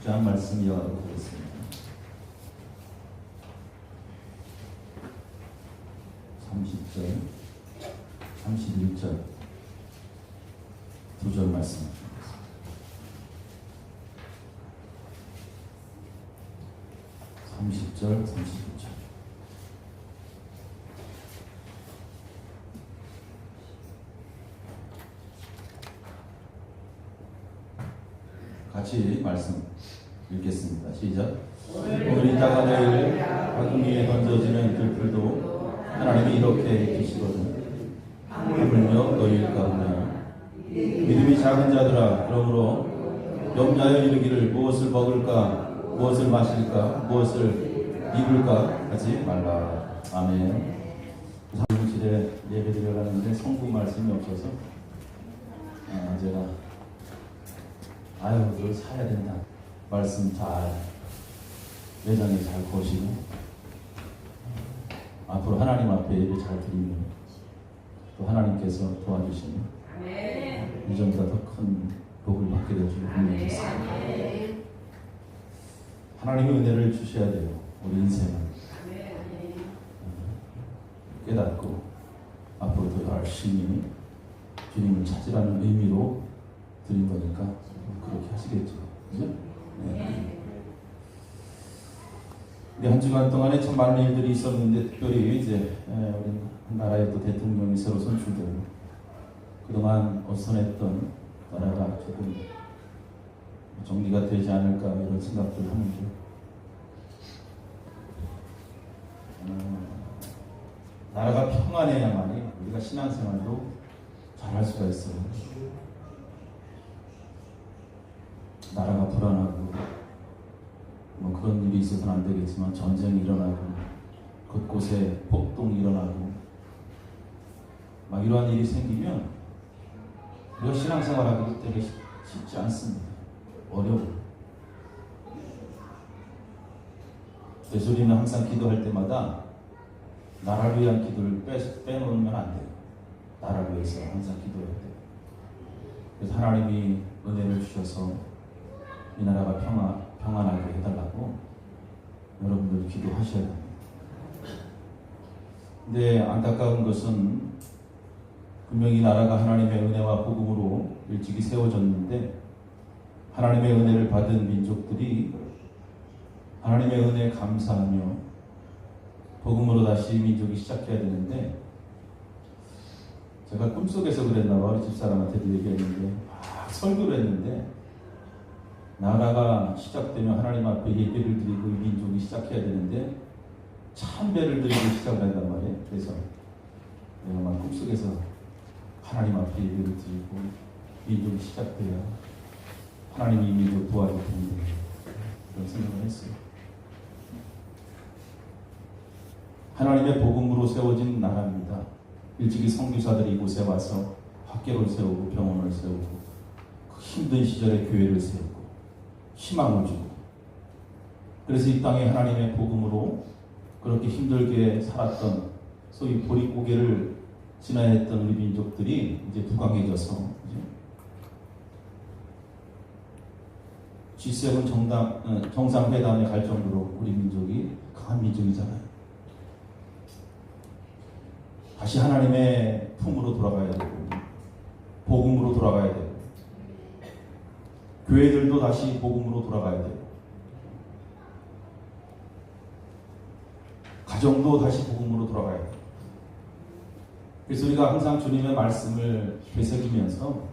30장 말씀 이어가도록 하겠습니다. 30절, 31절 두 절 말씀. 30절, 31절. 같이 말씀 읽겠습니다. 시작. 오늘 이따가 내일 바금 위에 던져지는 들풀도 하나님이 이렇게 계시거든. 하물며 너희일 가보냐. 믿음이 작은 자들아, 그러므로 염려하여 이르기를 무엇을 먹을까, 무엇을 마실까, 무엇을 입을까 하지 말라. 아멘. 사무실에 예배 드려가는데 성부 말씀이 없어서 제가 그걸 사야 된다. 말씀 잘 매장에 잘 거시고 앞으로 하나님 앞에 예배 잘 드리면 또 하나님께서 도와주시면 이전보다 더 큰 복을 받게 될 줄 분명히 믿습니다. 하나님의 은혜를 주셔야 돼요. 우리 인생은 깨닫고 앞으로 더 열심히 주님을 찾으라는 의미로 드린 거니까 그렇게 하시겠죠. 그죠? 네. 우리 한 주간 동안에 참 많은 일들이 있었는데 특별히 이제 우리 나라의 또 대통령이 새로 선출되고 그동안 어선했던 나라가 조금 정리가 되지 않을까 이런 생각들 하는데 나라가 평안해야만이 우리가 신앙생활도 잘할 수가 있어요. 나라가 불안하고 뭐 그런 일이 있어서는 안 되겠지만 전쟁이 일어나고 곳곳에 폭동이 일어나고 막 이러한 일이 생기면 우리가 신앙생활하기도 되게 쉽지 않습니다. 어려워요. 그래서 우리는 항상 기도할 때마다 나라를 위한 기도를 빼놓으면 안 돼요. 나라를 위해서 항상 기도해야 돼요. 그래서 하나님이 은혜를 주셔서 이 나라가 평안하게 해달라고 여러분들 기도하셔야 됩니다. 근데 안타까운 것은 분명히 나라가 하나님의 은혜와 복음으로 일찍이 세워졌는데 하나님의 은혜를 받은 민족들이 하나님의 은혜에 감사하며 복음으로 다시 민족이 시작해야 되는데 제가 꿈속에서 그랬나 봐. 집사람한테도 얘기했는데 설교를 했는데 나라가 시작되면 하나님 앞에 예배를 드리고 이 민족이 시작해야 되는데 참배를 드리고 시작을 한단 말이에요. 그래서 내가 막 꿈속에서 하나님 앞에 예배를 드리고 민족이 시작돼야 하나님이 이 민족 도와줄 텐데 그런 생각을 했어요. 하나님의 복음으로 세워진 나라입니다. 일찍이 선교사들이 이곳에 와서 학교를 세우고 병원을 세우고 그 힘든 시절에 교회를 세우고 희망을 주고 그래서 이 땅에 하나님의 복음으로 그렇게 힘들게 살았던 소위 보릿고개를 지나야 했던 우리 민족들이 이제 부강해져서 G7 정상회담에 갈 정도로 우리 민족이 강한 민족이잖아요. 다시 하나님의 품으로 돌아가야 되고 복음으로 돌아가야 되고 교회들도 다시 복음으로 돌아가야 되고 가정도 다시 복음으로 돌아가야 되고 그래서 우리가 항상 주님의 말씀을 되새기면서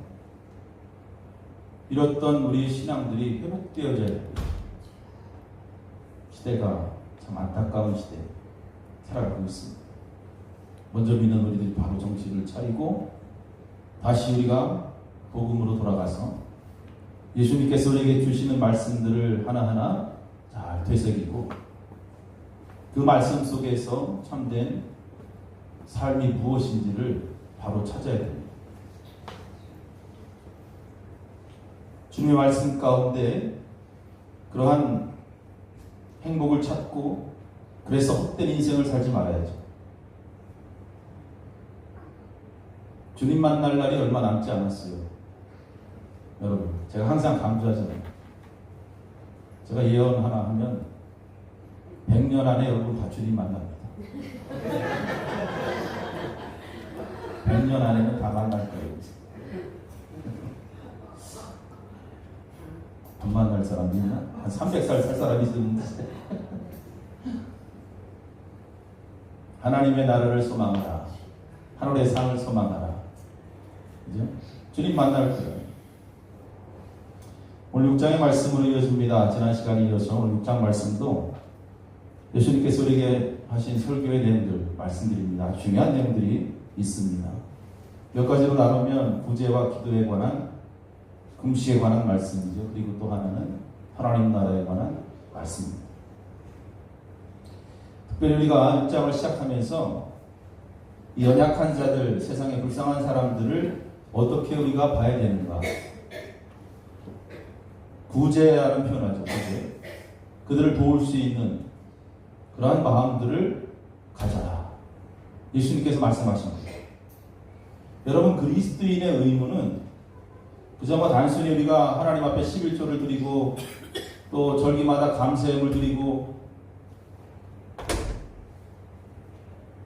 잃었던 우리 신앙들이 회복되어져야 됩니다. 시대가 참 안타까운 시대에 살아가고 있습니다. 먼저 믿는 우리들이 바로 정신을 차리고 다시 우리가 복음으로 돌아가서 예수님께서 우리에게 주시는 말씀들을 하나하나 잘 되새기고 그 말씀 속에서 참된 삶이 무엇인지를 바로 찾아야 됩니다. 주님의 말씀 가운데 그러한 행복을 찾고 그래서 헛된 인생을 살지 말아야죠. 주님 만날 날이 얼마 남지 않았어요. 여러분, 제가 항상 강조하잖아요. 제가 예언 하나 하면 100년 안에 여러분 다 주님 만납니다. 100년 안에는 다 만날 거예요. 안 만날 사람이 있나? 한 300살 살 사람이 있었는데. 하나님의 나라를 소망하라. 하늘의 상을 소망하라. 그죠? 주님 만날 거예요. 오늘 6장의 말씀으로 이어집니다. 지난 시간에 이어서 오늘 6장 말씀도 예수님께서 우리에게 하신 설교의 내용들 말씀드립니다. 중요한 내용들이 있습니다. 몇 가지로 나누면 구제와 기도에 관한, 금식에 관한 말씀이죠. 그리고 또 하나는 하나님 나라에 관한 말씀입니다. 특별히 우리가 6장을 시작하면서 이 연약한 자들, 세상에 불쌍한 사람들을 어떻게 우리가 봐야 되는가. 구제라는 표현하죠. 구제. 그들을 도울 수 있는 그러한 마음들을 가져라. 예수님께서 말씀하신 거예요. 여러분, 그리스도인의 의무는 그저 단순히 우리가 하나님 앞에 11조를 드리고 또 절기마다 감사염을 드리고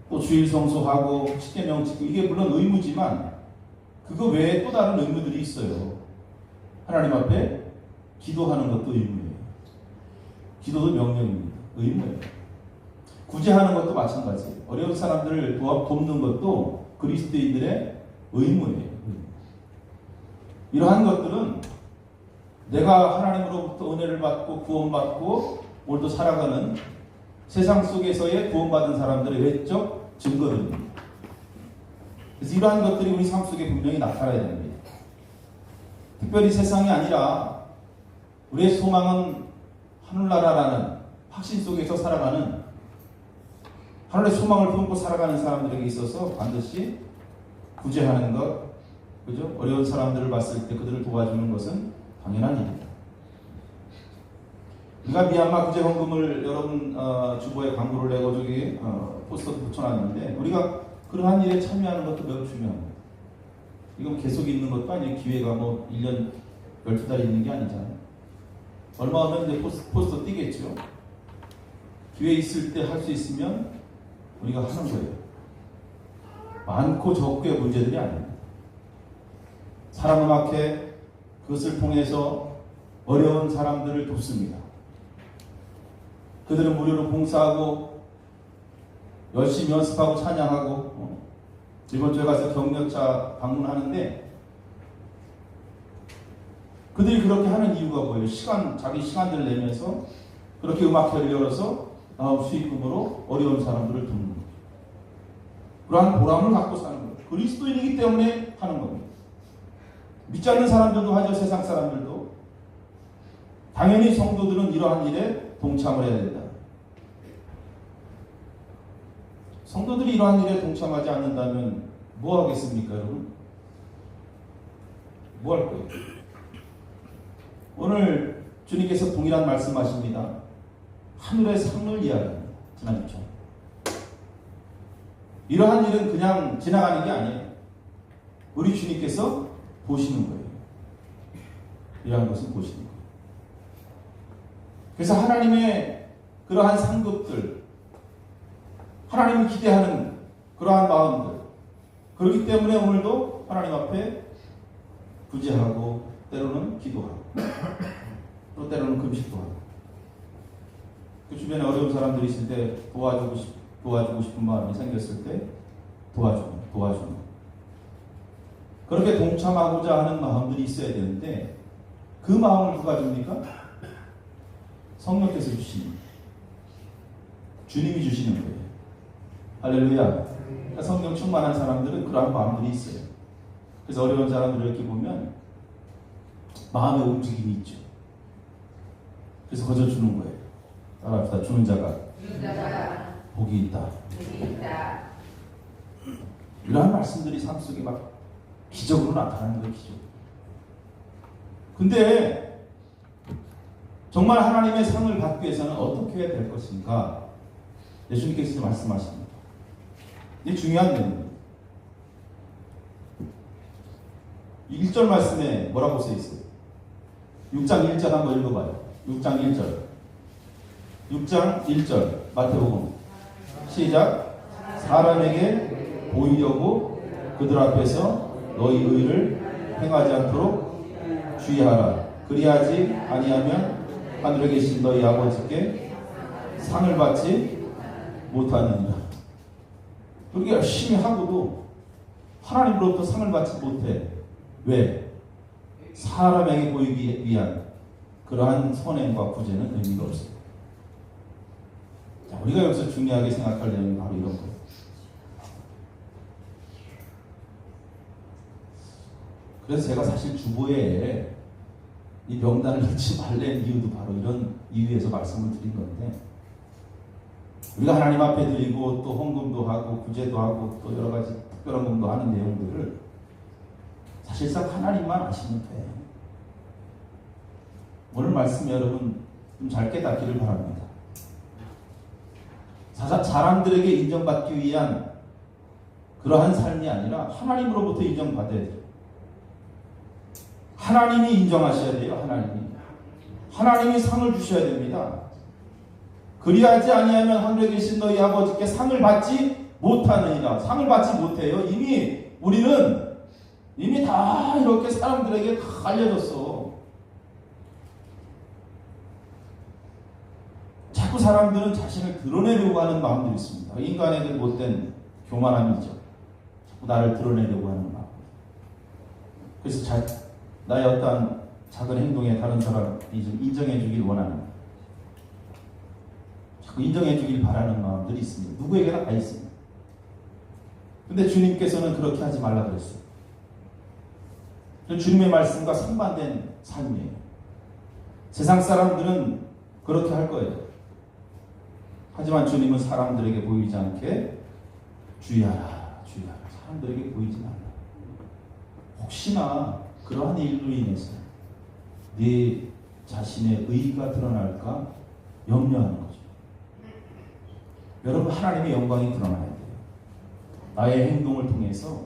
또 주일 성수하고 십계명 지키고, 이게 물론 의무지만 그거 외에 또 다른 의무들이 있어요. 하나님 앞에 기도하는 것도 의무예요. 기도도 명령입니다. 의무예요. 구제하는 것도 마찬가지예요. 어려운 사람들을 돕는 것도 그리스도인들의 의무예요. 이러한 것들은 내가 하나님으로부터 은혜를 받고 구원받고 오늘도 살아가는 세상 속에서의 구원받은 사람들의 외적 증거들입니다. 그래서 이러한 것들이 우리 삶 속에 분명히 나타나야 됩니다. 특별히 세상이 아니라 우리의 소망은 하늘나라라는 확신 속에서 살아가는, 하늘의 소망을 품고 살아가는 사람들에게 있어서 반드시 구제하는 것, 그죠? 어려운 사람들을 봤을 때 그들을 도와주는 것은 당연한 일입니다. 우리가 미얀마 구제 헌금을 여러분 주보에 광고를 내고 저기 포스터도 붙여놨는데, 우리가 그러한 일에 참여하는 것도 매우 중요합니다. 이건 계속 있는 것도 아니에요. 기회가 1년 12달 있는 게 아니잖아요. 얼마 하면 이제 포스터 띄겠죠. 기회 있을 때 할 수 있으면 우리가 하는 거예요. 많고 적고의 문제들이 아닙니다. 사랑음악회 그것을 통해서 어려운 사람들을 돕습니다. 그들은 무료로 봉사하고 열심히 연습하고 찬양하고, 이번 주에 가서 격려차 방문하는데 그들이 그렇게 하는 이유가 뭐예요? 자기 시간들을 내면서 그렇게 음악회를 열어서 나온 수익금으로 어려운 사람들을 돕는 거예요. 그러한 보람을 갖고 사는 거예요. 그리스도인이기 때문에 하는 겁니다. 믿지 않는 사람들도 하죠. 세상 사람들도. 당연히 성도들은 이러한 일에 동참을 해야 된다. 성도들이 이러한 일에 동참하지 않는다면 뭐 하겠습니까, 여러분? 뭐 할 거예요? 오늘 주님께서 동일한 말씀하십니다. 하늘의 상을 이야기합니다. 지난주처럼. 이러한 일은 그냥 지나가는 게 아니에요. 우리 주님께서 보시는 거예요. 이러한 것은 보시는 거예요. 그래서 하나님의 그러한 상급들, 하나님을 기대하는 그러한 마음들, 그렇기 때문에 오늘도 하나님 앞에 구제하고 때로는 기도하고 또 때로는 금식도 하고, 그 주변에 어려운 사람들이 있을 때 도와주고 싶은 마음이 생겼을 때 도와주는 그렇게 동참하고자 하는 마음들이 있어야 되는데, 그 마음을 누가 줍니까? 성령께서 주십니다. 주님이 주시는 거예요. 할렐루야. 그러니까 성령 충만한 사람들은 그러한 마음들이 있어요. 그래서 어려운 사람들을 이렇게 보면 마음의 움직임이 있죠. 그래서 거저 주는 거예요. 따라합시다. 주는 자가 복이 있다. 이러한 말씀들이 삶 속에 막 기적으로 나타나는 거예요. 기적. 근데 정말 하나님의 상을 받기 위해서는 어떻게 해야 될 것인가? 예수님께서 말씀하십니다. 이게 중요한 내용입니다. 1절 말씀에 뭐라고 써 있어요? 6장 1절 한번 읽어봐요. 6장 1절. 6장 1절. 마태복음. 시작. 사람에게 보이려고 그들 앞에서 너희 의를 행하지 않도록 주의하라. 그리하지 아니하면 하늘에 계신 너희 아버지께 상을 받지 못하느니라. 우리가 열심히 하고도 하나님으로부터 상을 받지 못해. 왜? 사람에게 보이기 위한 그러한 선행과 구제는 의미가 없습니다. 자, 우리가 여기서 중요하게 생각할 내용이 바로 이런 거예요. 그래서 제가 사실 주보에 이 명단을 넣지 말라는 이유도 바로 이런 이유에서 말씀을 드린 건데, 우리가 하나님 앞에 드리고 또 헌금도 하고 구제도 하고 또 여러 가지 특별한 공도 하는 내용들을 사실상 하나님만 아시면 돼. 오늘 말씀 여러분 좀 잘 깨닫기를 바랍니다. 사람들에게 인정받기 위한 그러한 삶이 아니라 하나님으로부터 인정받아야 돼요. 하나님이 인정하셔야 돼요. 하나님이 상을 주셔야 됩니다. 그리하지 아니하면 하늘에 계신 너희 아버지께 상을 받지 못하느니라. 상을 받지 못해요. 우리는 이미 다 이렇게 사람들에게 다 알려졌어. 자꾸 사람들은 자신을 드러내려고 하는 마음들이 있습니다. 인간의 그 못된 교만함이죠. 자꾸 나를 드러내려고 하는 마음. 그래서 나의 어떠한 작은 행동에 다른 사람이 좀 인정해 주길 원하는 거예요. 자꾸 인정해 주길 바라는 마음들이 있습니다. 누구에게나 다 있습니다. 근데 주님께서는 그렇게 하지 말라 그랬어요. 주님의 말씀과 상반된 삶이에요. 세상 사람들은 그렇게 할 거예요. 하지만 주님은 사람들에게 보이지 않게 주의하라. 사람들에게 보이지 말라. 혹시나 그러한 일로 인해서 네 자신의 의의가 드러날까 염려하는 거죠. 여러분, 하나님의 영광이 드러나야 돼요. 나의 행동을 통해서,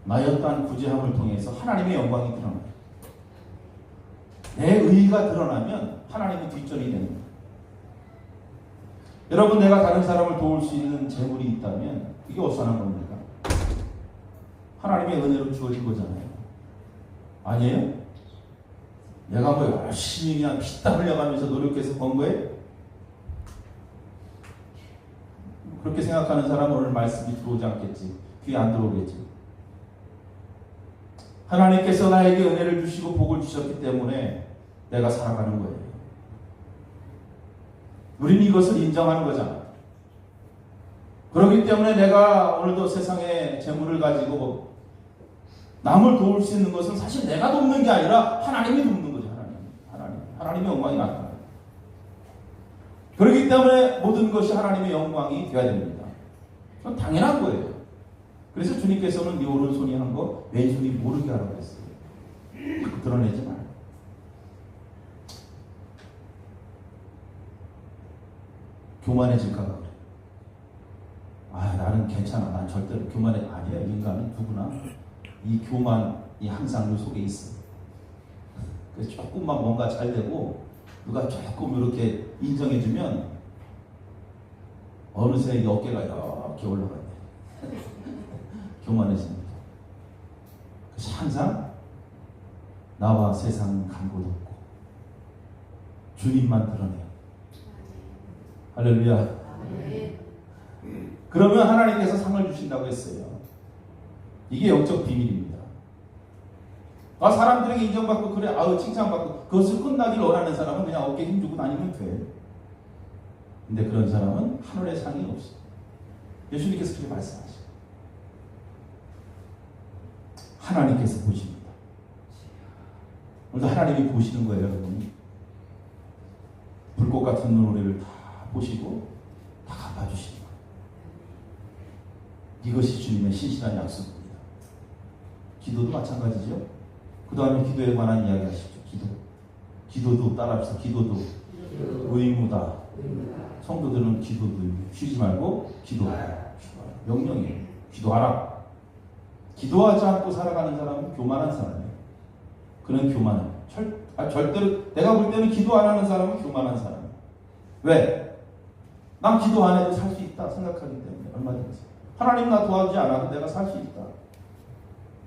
나의 어떠한 구제함을 통해서 하나님의 영광이 드러나요. 내 의의가 드러나면 하나님이 뒷전이 되는 거예요. 여러분, 내가 다른 사람을 도울 수 있는 재물이 있다면 이게 어디서난 겁니까? 하나님의 은혜로 주어진 거잖아요. 아니에요? 내가 뭐 열심히 그냥 피땀 흘려가면서 노력해서 번 거예요? 그렇게 생각하는 사람은 오늘 말씀이 들어오지 않겠지. 귀에 안 들어오겠지. 하나님께서 나에게 은혜를 주시고 복을 주셨기 때문에 내가 살아가는 거예요. 우리는 이것을 인정하는 거잖아. 그렇기 때문에 내가 오늘도 세상에 재물을 가지고 남을 도울 수 있는 것은 사실 내가 돕는 게 아니라 하나님이 돕는 거죠. 하나님의 영광이 나타나요. 그렇기 때문에 모든 것이 하나님의 영광이 되어야 됩니다. 그건 당연한 거예요. 그래서 주님께서는 네 오른손이 한 거 왼손이 모르게 하라고 했어요. 드러내지 마. 교만해질까 봐 그래. 나는 괜찮아. 난 절대로 교만해. 아니야. 인간은 누구나 이 교만이 항상 그 속에 있어. 그래서 조금만 뭔가 잘 되고 누가 조금 이렇게 인정해주면 어느새 어깨가 이렇게 올라가요. 교만해집니다. 그래서 항상 나와 세상은 간고도 없고 주님만 드러내요. 할렐루야. 그러면 하나님께서 상을 주신다고 했어요. 이게 영적 비밀입니다. 사람들에게 인정받고 그래 칭찬받고 그것을 끝나길 원하는 사람은 그냥 어깨 힘주고 다니면 돼. 근데 그런 사람은 하늘의 상이 없어. 예수님께서 그렇게 말씀하시죠. 하나님께서 보십니다. 오늘도 하나님이 보시는 거예요, 여러분. 불꽃 같은 눈으로를 다 보시고 다 갚아주시는 거예요. 이것이 주님의 신실한 약속입니다. 기도도 마찬가지죠. 그 다음에 기도에 관한 이야기 하시죠. 기도도 따라합시다. 기도도 의무다. 성도들은 기도도 쉬지 말고 기도하라. 명령이에요. 기도하라. 기도하지 않고 살아가는 사람은 교만한 사람이에요. 그는 교만해요. 절대로 내가 볼 때는 기도 안 하는 사람은 교만한 사람이야. 왜? 난 기도 안 해도 살 수 있다 생각하기 때문에 얼마든지. 하나님 나 도와주지 않아도 내가 살 수 있다.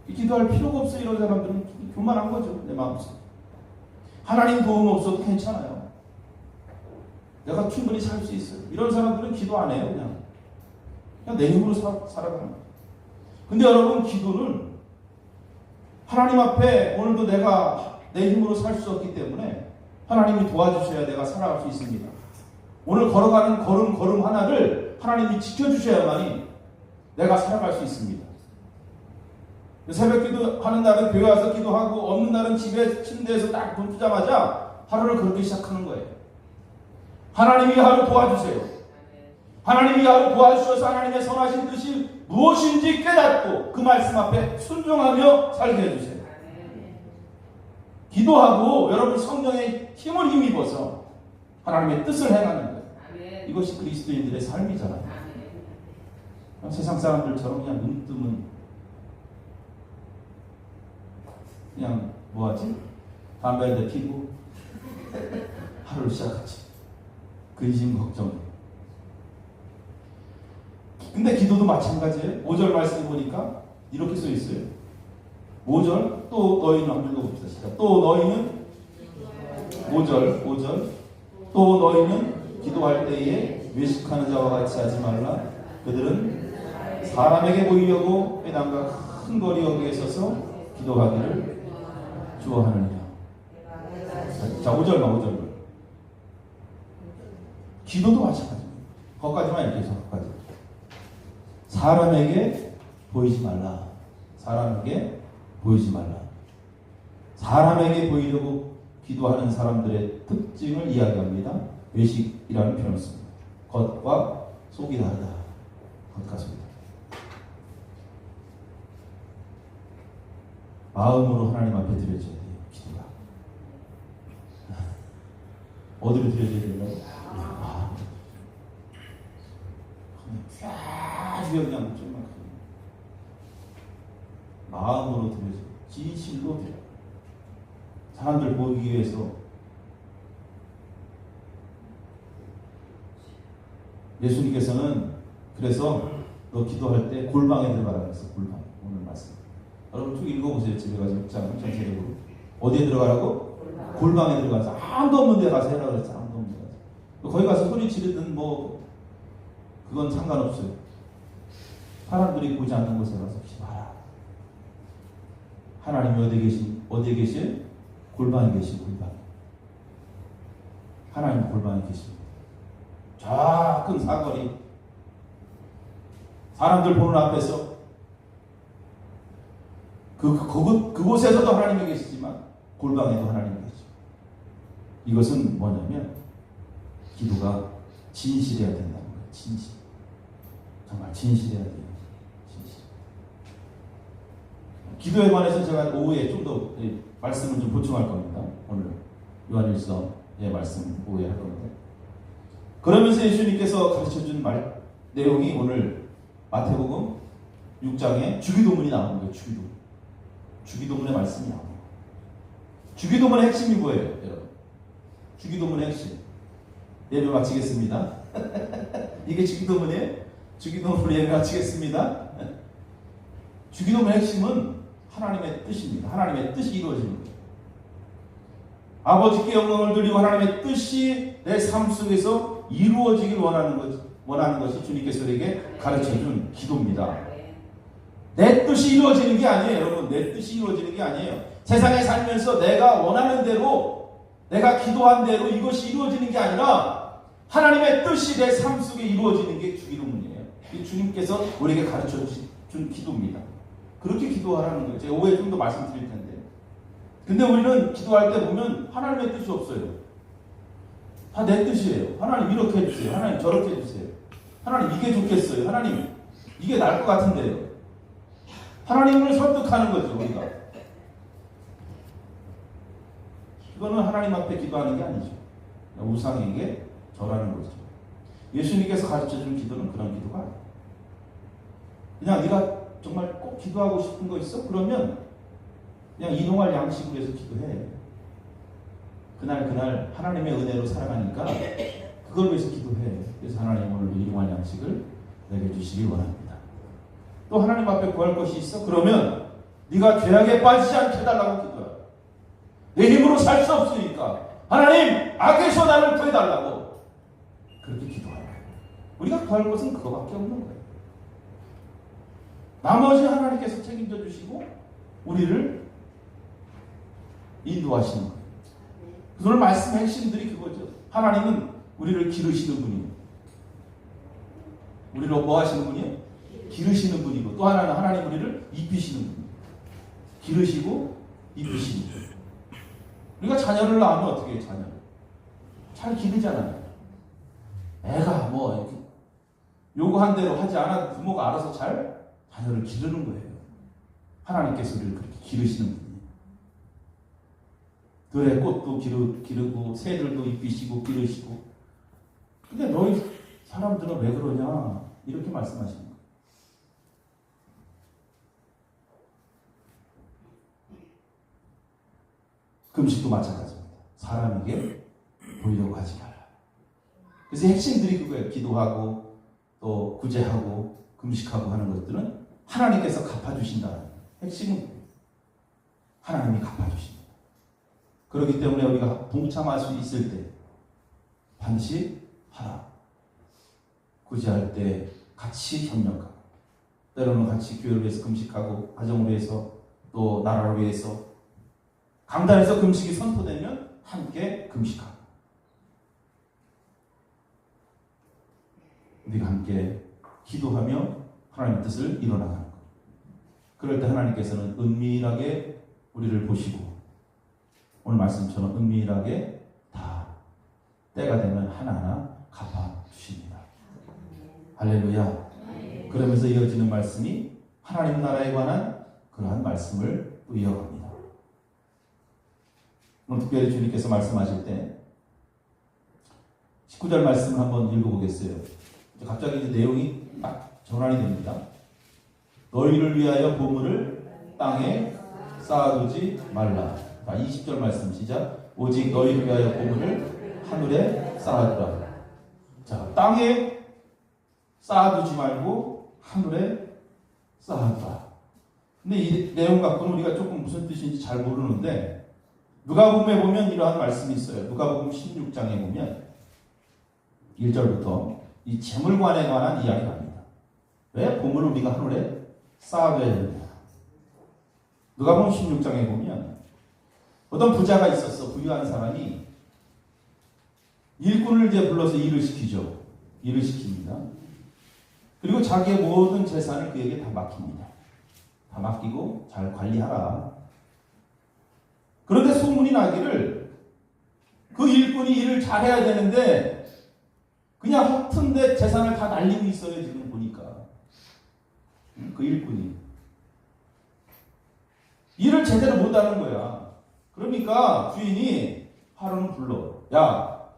기도할 필요가 없어. 이런 사람들은 교만한 거죠. 내 마음속에. 하나님 도움 없어도 괜찮아요. 내가 충분히 살 수 있어요. 이런 사람들은 기도 안 해요. 그냥 내 힘으로 살아가는 거예요. 근데 여러분, 기도는 하나님 앞에 오늘도 내가 내 힘으로 살 수 없기 때문에 하나님이 도와주셔야 내가 살아갈 수 있습니다. 오늘 걸어가는 걸음 하나를 하나님이 지켜주셔야만이 내가 살아갈 수 있습니다. 새벽 기도하는 날은 교회 와서 기도하고, 없는 날은 집에 침대에서 딱 눈 뜨자마자 하루를 그렇게 시작하는 거예요. 하나님이 하루 도와주세요. 하나님이 하루 도와주셔서 하나님의 선하신 뜻이 무엇인지 깨닫고 그 말씀 앞에 순종하며 살게 해주세요. 기도하고 여러분 성령의 힘을 힘입어서 하나님의 뜻을 행하는 거예요. 이것이 그리스도인들의 삶이잖아요. 세상 사람들처럼 그냥 눈 뜨면 그냥 뭐하지? 담배 한 대 피고 하루를 시작하지. 근심 걱정. 근데 기도도 마찬가지예요. 5절 말씀 보니까 이렇게 써 있어요. 5절 또 너희는 한번 읽어봅시다. 시작. 또 너희는 5절 또 너희는 기도할 때에 외식하는 자와 같이 하지 말라. 그들은 사람에게 보이려고 회당과 큰 거리 여기에 서서 기도하기를 좋아하느냐. 자, 5절만. 기도도 마찬가지입니다. 거기까지만 이렇게 해서 거기까지. 사람에게 보이지 말라. 사람에게 보이지 말라. 사람에게 보이려고 기도하는 사람들의 특징을 이야기합니다. 외식이라는 표현을 씁니다. 겉과 속이 다르다. 겉과 속이 다르다. 마음으로 하나님 앞에 드려져야 돼요. 기도가. 어디로 드려져야 되나요? 아주 그냥 좀만 마음으로 드려져, 진실로 드려. 사람들 보기 위해서. 예수님께서는 그래서 너 기도할 때 골방에 들어가라 그랬어. 골방. 오늘 말씀. 여러분 쭉 읽어보세요. 집에 가서 전체적으로. 어디에 들어가라고? 골방에 들어가서 아무도 없는 데 가서 해라 그랬어. 아무도 없는 데 가서. 거기 가서 소리 지르든 뭐 그건 상관없어요. 사람들이 보지 않는 곳에 가서 기도하라. 하나님이 어디에 계신? 골방에 계신 골방. 하나님 골방에 계십니다. 저 큰 사거리. 사람들 보는 앞에서 그곳에서도 하나님이 계시지만 골방에도 하나님이 계십니다. 이것은 뭐냐면 기도가 진실해야 된다는 거예요. 진실. 정말 진실해야 돼요. 진실. 기도에 관해서 제가 오후에 좀 더 말씀을 좀 보충할 겁니다. 오늘 요한일서의 말씀 오후에 할 겁니다. 그러면서 예수님께서 가르쳐준 내용이 오늘 마태복음 6장에 주기도문이 나오는 거예요. 주기도문의 말씀이 나오는 거예요. 주기도문의 핵심이 뭐예요, 여러분? 주기도문의 핵심. 예배 마치겠습니다. 이게 주기도문이에요? 주기도문을 예배 마치겠습니다. 주기도문의 핵심은 하나님의 뜻입니다. 하나님의 뜻이 이루어지는 거예요. 아버지께 영광을 돌리고 하나님의 뜻이 내 삶 속에서 이루어지길 원하는 것이 주님께서 우리에게 가르쳐준 기도입니다. 내 뜻이 이루어지는 게 아니에요. 여러분, 내 뜻이 이루어지는 게 아니에요. 세상에 살면서 내가 원하는 대로, 내가 기도한 대로 이것이 이루어지는 게 아니라 하나님의 뜻이 내 삶 속에 이루어지는 게 주기도문이에요. 주님께서 우리에게 가르쳐준 기도입니다. 그렇게 기도하라는 거예요. 제가 오후에 좀 더 말씀드릴 텐데. 근데 우리는 기도할 때 보면 하나님의 뜻이 없어요. 다 내 뜻이에요. 하나님 이렇게 해주세요. 하나님 저렇게 해주세요. 하나님 이게 좋겠어요. 하나님 이게 나을 것 같은데요. 하나님을 설득하는 거죠, 우리가. 그거는 하나님 앞에 기도하는 게 아니죠. 우상에게 절하는 거죠. 예수님께서 가르쳐준 기도는 그런 기도가 아니에요. 그냥 네가 정말 꼭 기도하고 싶은 거 있어? 그러면 그냥 이동할 양식으로 해서 기도해. 그날 하나님의 은혜로 살아가니까 그걸 위해서 기도해. 그래서 하나님 오늘 일용할 양식을 내게 주시기 원합니다. 또 하나님 앞에 구할 것이 있어? 그러면 네가 죄악에 빠지지 않게 해달라고 기도해. 내 힘으로 살 수 없으니까 하나님 악에서 나를 구해달라고 그렇게 기도하라. 우리가 구할 것은 그거밖에 없는 거예요. 나머지 하나님께서 책임져 주시고 우리를 인도하시는 거예요. 오늘 말씀 핵심들이 그거죠. 하나님은 우리를 기르시는 분이에요. 우리를 뭐 하시는 분이에요? 기르시는 분이고 또 하나는 하나님 우리를 입히시는 분이에요. 기르시고 입히시는 분. 우리가 자녀를 낳으면 어떻게 해요? 자녀를 잘 기르잖아요. 애가 뭐 이렇게 요구한 대로 하지 않아도 부모가 알아서 잘 자녀를 기르는 거예요. 하나님께서 우리를 그렇게 기르시는 분이에요. 들의 꽃도 기르고 새들도 입히시고 기르시고. 근데 너희 사람들은 왜 그러냐 이렇게 말씀하시는 거예요. 금식도 마찬가지입니다. 사람에게 보이려고 하지 마라. 그래서 핵심들이 그거예요. 기도하고 또 구제하고 금식하고 하는 것들은 하나님께서 갚아주신다는 핵심은 하나님이 갚아주십니다. 그렇기 때문에 우리가 동참할 수 있을 때 반드시 하라. 구제할 때 같이 협력하고 때로는 같이 교회를 위해서 금식하고 가정을 위해서 또 나라를 위해서 강단에서 금식이 선포되면 함께 금식하고 우리가 함께 기도하며 하나님의 뜻을 이뤄나가는 것. 그럴 때 하나님께서는 은밀하게 우리를 보시고 오늘 말씀처럼 은밀하게 다 때가 되면 하나하나 갚아주십니다. 할렐루야. 그러면서 이어지는 말씀이 하나님 나라에 관한 그러한 말씀을 또 이어갑니다. 오늘 특별히 주님께서 말씀하실 때 19절 말씀을 한번 읽어보겠어요. 갑자기 이제 내용이 딱 전환이 됩니다. 너희를 위하여 보물을 땅에 쌓아두지 말라. 20절 말씀 시작. 오직 너희를 위하여 보물을 하늘에 쌓아두라. 자, 땅에 쌓아두지 말고 하늘에 쌓아두라. 근데 이 내용 갖고는 우리가 조금 무슨 뜻인지 잘 모르는데 누가복음에 보면 이러한 말씀이 있어요. 누가복음 16장에 보면 1절부터 이 재물관에 관한 이야기가 합니다. 왜 보물을 우리가 하늘에 쌓아둬야 되느냐. 누가복음 16장에 보면 어떤 부자가 있었어. 부유한 사람이 일꾼을 이제 불러서 일을 시키죠. 일을 시킵니다. 그리고 자기의 모든 재산을 그에게 다 맡깁니다. 다 맡기고 잘 관리하라. 그런데 소문이 나기를 그 일꾼이 일을 잘해야 되는데 그냥 허튼데 재산을 다 날리고 있어요. 지금 보니까 그 일꾼이 일을 제대로 못하는 거야. 그러니까 주인이 하루는 불러. 야,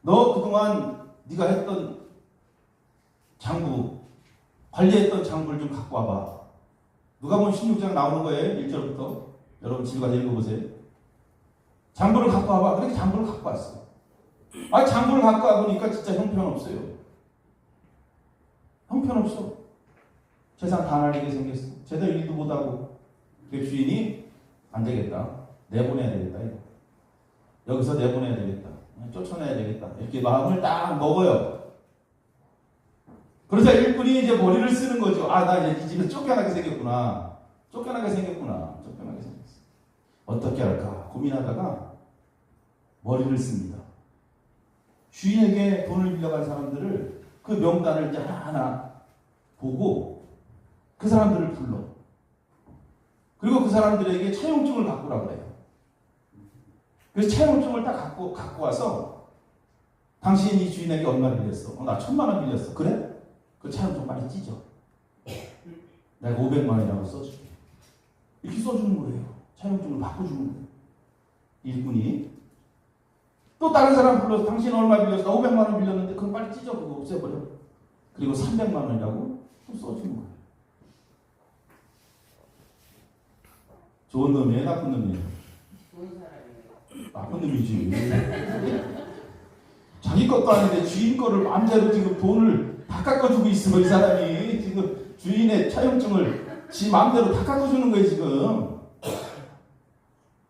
너 그동안 네가 했던 장부 관리했던 장부를 좀 갖고 와봐. 누가복음 16장 나오는 거예요. 1절부터 여러분 집에 가서 읽어보세요. 장부를 갖고 와봐. 그렇게 장부를 갖고 왔어. 장부를 갖고 와보니까 진짜 형편없어요. 형편없어. 재산 다 날리게 생겼어. 제대로 일도 못하고. 그 주인이 안 되겠다. 내보내야 되겠다. 이거. 여기서 내보내야 되겠다. 쫓아내야 되겠다. 이렇게 마음을 딱 먹어요. 그래서 일꾼이 이제 머리를 쓰는 거죠. 나 이제 이 집에서 쫓겨나게 생겼구나. 쫓겨나게 생겼어. 어떻게 할까 고민하다가 머리를 씁니다. 주인에게 돈을 빌려간 사람들을 그 명단을 이제 하나하나 보고 그 사람들을 불러. 그리고 그 사람들에게 차용증을 갖고라 그래요. 그래서 차용증을 딱 갖고 와서 당신 이 주인에게 얼마 빌렸어? 나 1,000,000원 빌렸어. 그래? 그 차용증 빨리 찢어. 내가 500만 원이라고 써줄게. 이렇게 써주는 거예요. 차용증을 바꿔주는 거예요. 일꾼이 또 다른 사람 불러서 당신 얼마 빌렸어? 나 500만 원 빌렸는데 그럼 빨리 찢어. 그거 없애버려. 그리고 300만 원이라고 또 써주는 거예요. 좋은 놈이에요? 나쁜 놈이에요? 좋은 사람이에요. 나쁜 놈이지. 자기 것도 아닌데 주인 거를 마음대로 지금 돈을 다 깎아주고 있어. 이 사람이 지금 주인의 차용증을 지 마음대로 다 깎아주는 거예요 지금.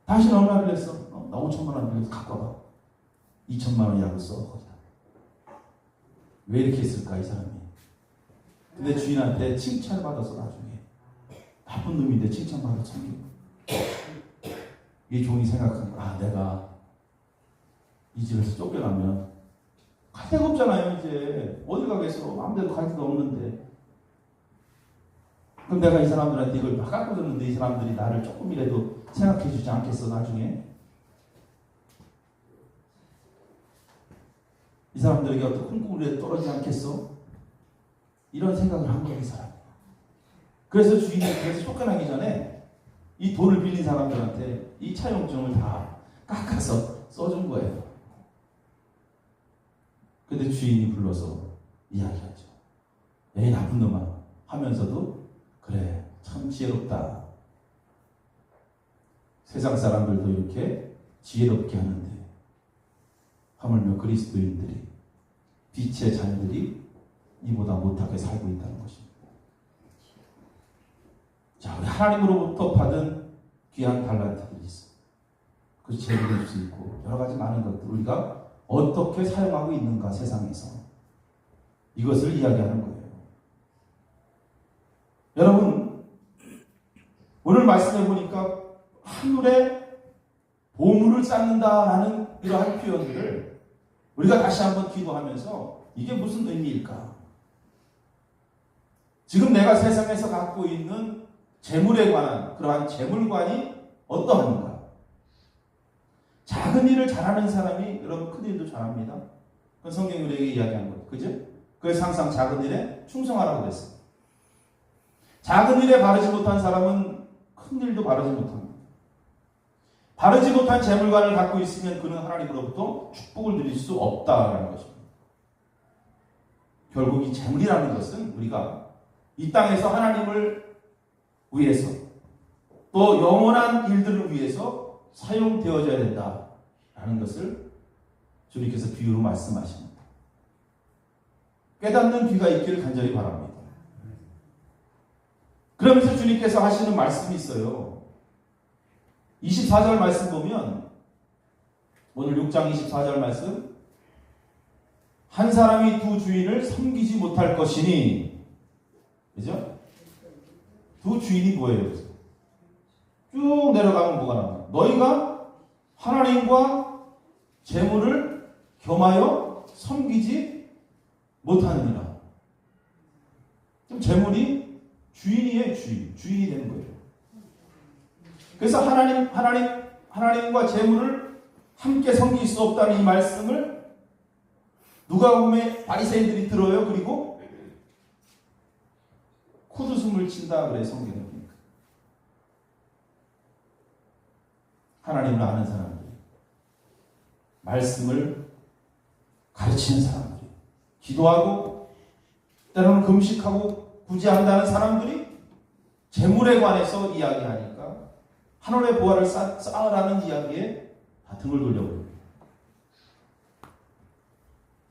당신 얼마를 냈어? 나 5천만 원 빌려서 갖고 와봐. 2천만 원이라고 써 거기다. 왜 이렇게 했을까 이 사람이? 근데 주인한테 칭찬을 받아서 나중에 나쁜 놈인데 칭찬받아 참기고. 이 종이 생각한 거야. 아, 내가 이 집에서 쫓겨나면 갈 데가 없잖아요. 이제 어디 가겠어? 마음대로 갈 데도 없는데. 그럼 내가 이 사람들한테 이걸 막 깎아줬는데 이 사람들이 나를 조금이라도 생각해 주지 않겠어 나중에? 이 사람들에게 어떤 콩고물에 떨어지지 않겠어? 이런 생각을 한 거예요 이 사람. 그래서 주인이 그래서 쫓겨나기 전에 이 돈을 빌린 사람들한테 이 차용증을 다 깎아서 써준 거예요. 근데 주인이 불러서 이야기하죠. 에이 나쁜 놈아 하면서도 그래 참 지혜롭다. 세상 사람들도 이렇게 지혜롭게 하는데 하물며 그리스도인들이 빛의 자녀들이 이보다 못하게 살고 있다는 것입니다. 자, 우리 하나님으로부터 받은 귀한 달란트들이 있어. 그 재물일 수 있고 여러 가지 많은 것들 우리가 어떻게 사용하고 있는가 세상에서 이것을 이야기하는 거예요. 여러분 오늘 말씀해 보니까 하늘에 보물을 쌓는다라는 이러한 표현들을 우리가 다시 한번 기도하면서 이게 무슨 의미일까? 지금 내가 세상에서 갖고 있는 재물에 관한 그러한 재물관이 어떠한가? 작은 일을 잘하는 사람이 여러분 큰 일도 잘합니다. 그건 성경이 우리에게 이야기한 거예요. 그죠? 그래서 항상 작은 일에 충성하라고 그랬어요. 작은 일에 바르지 못한 사람은 큰 일도 바르지 못합니다. 바르지 못한 재물관을 갖고 있으면 그는 하나님으로부터 축복을 누릴 수 없다라는 것입니다. 결국 이 재물이라는 것은 우리가 이 땅에서 하나님을 위해서 또 영원한 일들을 위해서 사용되어져야 된다라는 것을 주님께서 비유로 말씀하십니다. 깨닫는 귀가 있기를 간절히 바랍니다. 그러면서 주님께서 하시는 말씀이 있어요. 24절 말씀 보면 오늘 6장 24절 말씀 한 사람이 두 주인을 섬기지 못할 것이니 그죠? 두 주인이 뭐예요? 쭉 내려가면 뭐가 나와요? 너희가 하나님과 재물을 겸하여 섬기지 못하느니라. 그럼 재물이 주인이에요. 주인이 되는 거예요. 그래서 하나님과 재물을 함께 섬길 수 없다는 이 말씀을 누가복음의 바리새인들이 들어요. 그리고 코드숨을 친다 그래 성경은. 하나님을 아는 사람들, 말씀을 가르치는 사람들이, 기도하고 때로는 금식하고 구제한다는 사람들이 재물에 관해서 이야기하니까 하늘의 보화를 쌓으라는 이야기에 다 등을 돌려버립니다.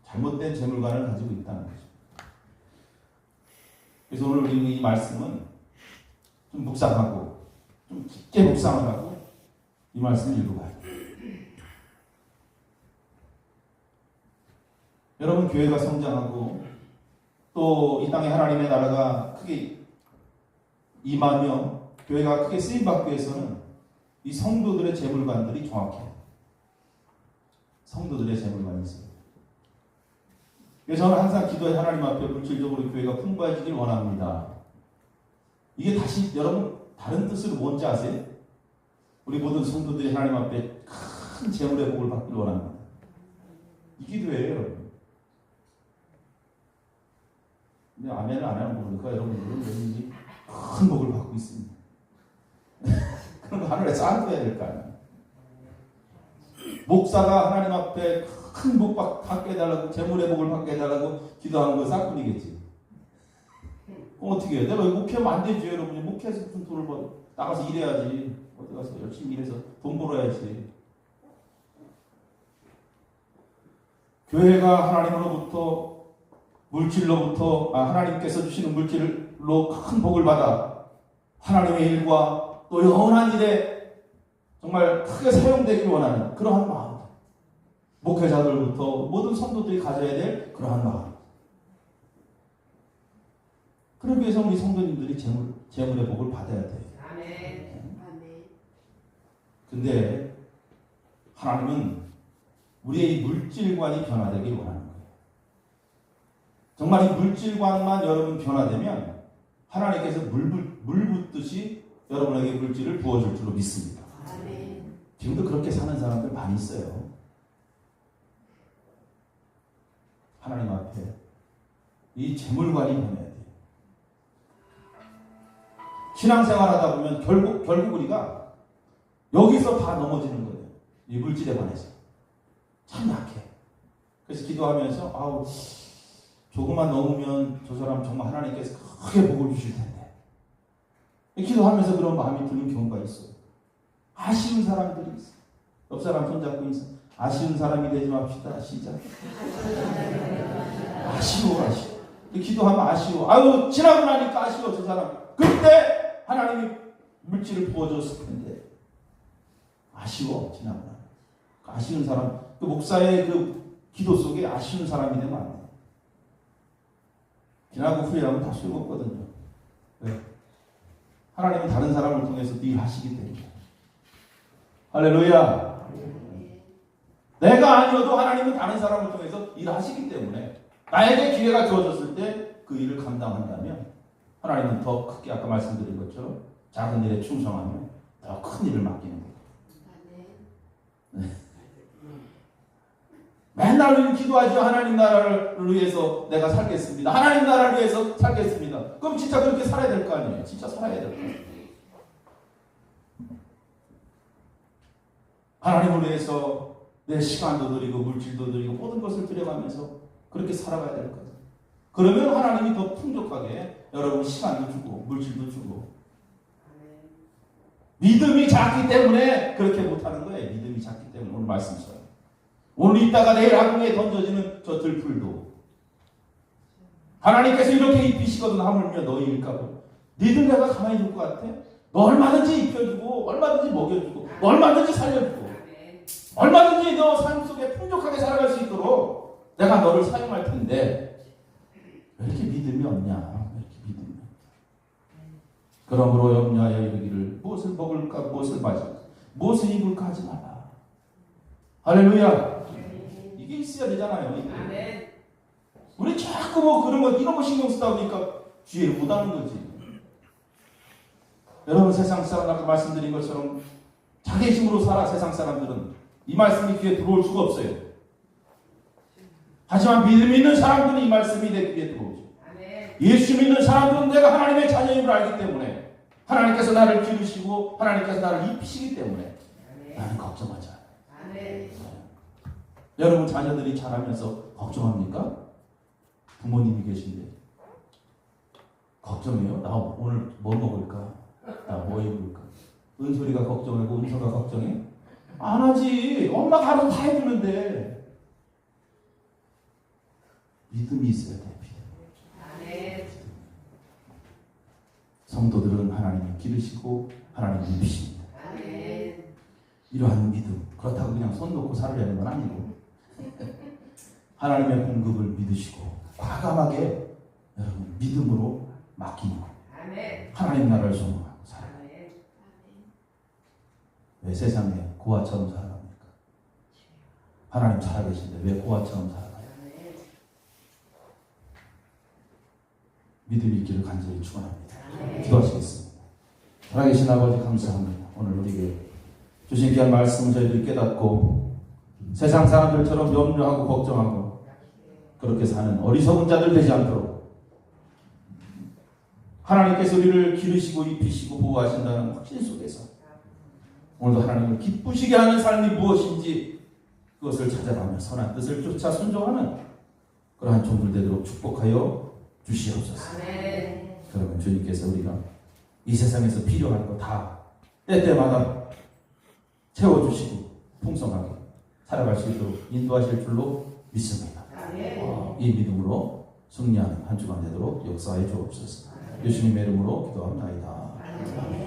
잘못된 재물관을 가지고 있다는 거죠. 그래서 오늘 우리는 이 말씀은 좀 묵상하고 좀 깊게 묵상을 하고 이 말씀을 읽어봐요. 여러분 교회가 성장하고 또 이 땅에 하나님의 나라가 크게 임하며 교회가 크게 쓰임받기 위해서는 이 성도들의 재물관들이 정확해요. 성도들의 재물관이 있어요. 그래서 저는 항상 기도해 하나님 앞에 물질적으로 교회가 풍부해지길 원합니다. 이게 다시 여러분 다른 뜻으로 뭔지 아세요? 우리 모든 성도들이 하나님 앞에 큰 재물의 복을 받기를 원합니다. 이 기도예요, 여러분. 근데 아멘을 안 하는 모르니까 여러분들은 왠지 큰 복을 받고 있습니다. 그런 거 하늘에 쌓아둬야 될 거 아니에요. 목사가 하나님 앞에 큰 복 받게 해달라고 재물의 복을 받게 해달라고 기도하는 건 싹뿐이겠지. 그럼 어떻게 해요? 내가 목회하면 안 되죠, 여러분이. 목회해서 무슨 돈을 벌어. 나가서 일해야지. 어디 가서 열심히 일해서 돈 벌어야지. 교회가 하나님으로부터 하나님께서 주시는 물질로 큰 복을 받아 하나님의 일과 또 영원한 일에 정말 크게 사용되길 원하는 그러한 마음, 목회자들부터 모든 성도들이 가져야 될 그러한 마음. 그러기 위해서 우리 성도님들이 재물의 복을 받아야 돼요. 아멘. 근데 하나님은 우리의 이 물질관이 변화되길 원하는 거예요. 정말 이 물질관만 여러분 변화되면 하나님께서 물 붓듯이 여러분에게 물질을 부어줄 줄로 믿습니다. 아멘. 지금도 그렇게 사는 사람들 많이 있어요. 하나님 앞에 이 재물관이 변해야 돼요. 신앙생활 하다 보면 결국 우리가 여기서 다 넘어지는 거예요. 이 물질에 관해서. 참 약해. 그래서 기도하면서 아우 조금만 넘으면 저 사람 정말 하나님께서 크게 복을 주실 텐데. 기도하면서 그런 마음이 드는 경우가 있어요. 아쉬운 사람들이 있어요. 옆 사람 손잡고 있어. 아쉬운 사람이 되지 맙시다. 시작. 아쉬워. 기도하면 아쉬워. 아유 지나고 나니까 아쉬워 저 사람. 그때 하나님이 물질을 부어줬을 텐데 아쉬워 지나고 나니까. 아쉬운 사람, 그 목사의 그 기도 속에 아쉬운 사람이 되면 안 돼. 지나고 후회하면 다 소용없거든요. 왜? 하나님은 다른 사람을 통해서 일 하시기 때문에. 할렐루야. 내가 아니어도 하나님은 다른 사람을 통해서 일하시기 때문에 나에게 기회가 주어졌을 때 그 일을 감당한다면 하나님은 더 크게 아까 말씀드린 것처럼 작은 일에 충성하면 더 큰 일을 맡기는 거예요. 네. 맨날 우리는 기도하죠. 하나님 나라를 위해서 내가 살겠습니다. 하나님 나라를 위해서 살겠습니다. 그럼 진짜 그렇게 살아야 될 거 아니에요. 진짜 살아야 될 거 아니에요. 하나님을 위해서 내 시간도 드리고 물질도 드리고 모든 것을 들여가면서 그렇게 살아가야 될 거예요. 그러면 하나님이 더 풍족하게 여러분 시간도 주고 물질도 주고. 믿음이 작기 때문에 그렇게 못하는 거예요. 믿음이 작기 때문에. 오늘 말씀처럼 오늘 있다가 내일 아궁이에 던져지는 저 들풀도 하나님께서 이렇게 입히시거든 하물며 너희 일까봐 니들 내가 가만히 둘 것 같아? 너 얼마든지 입혀주고 얼마든지 먹여주고 얼마든지 살려주고 얼마든지 너 삶 속에 풍족하게 살아갈 수 있도록 내가 너를 사용할 텐데 왜 이렇게 믿음이 없냐? 왜 이렇게 믿음이 없냐? 그러므로 염려하여 이르기를 무엇을 먹을까 무엇을 마실까 무엇을 입을까 하지 마라. 할렐루야. 이게 있어야 되잖아요. 이게. 우리 자꾸 뭐 그런 거 이런 거 신경 쓰다 보니까 주의를 못하는 거지. 여러분 세상 사람 아까 말씀드린 것처럼 자기 힘으로 살아. 세상 사람들은 이 말씀이 귀에 들어올 수가 없어요. 하지만 믿음 있는 사람들은 이 말씀이 내 귀에 들어오죠. 예수 믿는 사람들은 내가 하나님의 자녀임을 알기 때문에 하나님께서 나를 기르시고 하나님께서 나를 입히시기 때문에 나는 걱정하지 않아요. 여러분 자녀들이 자라면서 걱정합니까? 부모님이 계신데 걱정해요? 나 오늘 뭐 먹을까? 나 뭐 입을까? 은솔이가 걱정하고 은서가 걱정해? 안 하지. 엄마가 알아서 다 해주는데. 믿음이 있어야 돼. 믿음. 성도들은 하나님을 기르시고 하나님을 입히십니다. 이러한 믿음. 그렇다고 그냥 손 놓고 살으려는 건 아니고 하나님의 공급을 믿으시고 과감하게 여러분 믿음으로 맡기는 거. 하나님 나라를 소망하고 살아요. 왜 세상에 고아처럼 살아갑니까? 하나님 살아계신데 왜 고아처럼 살아가요? 믿음이 있기를 간절히 축원합니다. 기도하시겠습니다. 살아계신 아버지 감사합니다. 오늘 우리에게 주신 귀한 말씀을 저희들이 깨닫고 세상 사람들처럼 염려하고 걱정하고 그렇게 사는 어리석은 자들 되지 않도록 하나님께서 우리를 기르시고 입히시고 보호하신다는 확신 속에서 오늘도 하나님을 기쁘시게 하는 삶이 무엇인지 그것을 찾아가며 선한 뜻을 쫓아 순종하는 그러한 종들 되도록 축복하여 주시옵소서. 그러면 주님께서 우리가 이 세상에서 필요한 거 다 때때마다 채워주시고 풍성하게 살아갈 수 있도록 인도하실 줄로 믿습니다. 이 믿음으로 승리하는 한 주간 되도록 역사해 주옵소서. 예수님의 이름으로 기도합나이다.